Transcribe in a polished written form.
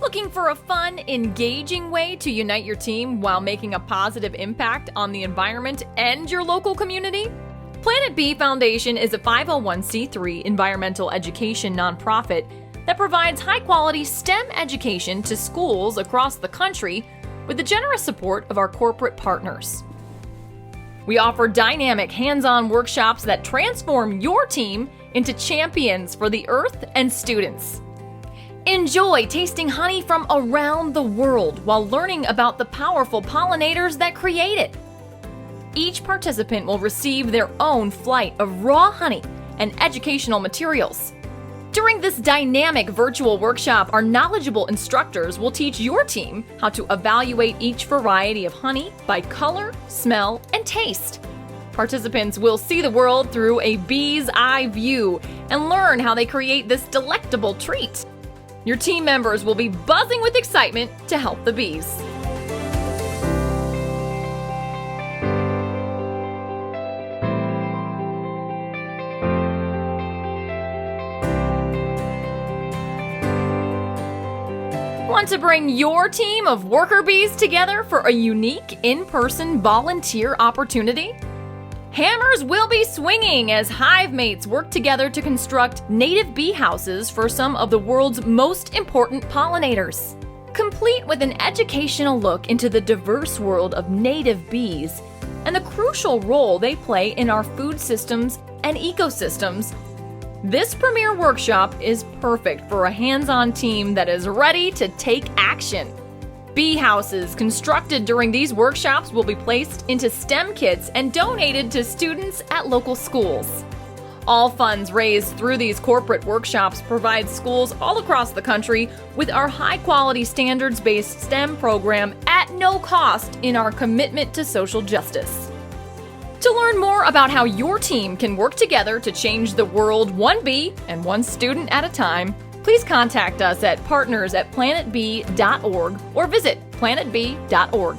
Looking for a fun, engaging way to unite your team while making a positive impact on the environment and your local community? Planet Bee Foundation is a 501c3 environmental education nonprofit that provides high-quality STEM education to schools across the country with the generous support of our corporate partners. We offer dynamic hands-on workshops that transform your team into champions for the earth and students. Enjoy tasting honey from around the world while learning about the powerful pollinators that create it. Each participant will receive their own flight of raw honey and educational materials. During this dynamic virtual workshop, our knowledgeable instructors will teach your team how to evaluate each variety of honey by color, smell, and taste. Participants will see the world through a bee's eye view and learn how they create this delectable treat. Your team members will be buzzing with excitement to help the bees. Want to bring your team of worker bees together for a unique in-person volunteer opportunity? Hammers will be swinging as hive mates work together to construct native bee houses for some of the world's most important pollinators. Complete with an educational look into the diverse world of native bees and the crucial role they play in our food systems and ecosystems, this premier workshop is perfect for a hands-on team that is ready to take action. Bee houses constructed during these workshops will be placed into STEM kits and donated to students at local schools. All funds raised through these corporate workshops provide schools all across the country with our high-quality standards-based STEM program at no cost in our commitment to social justice. To learn more about how your team can work together to change the world one bee and one student at a time, please contact us at partners@planetbee.org or visit planetbee.org.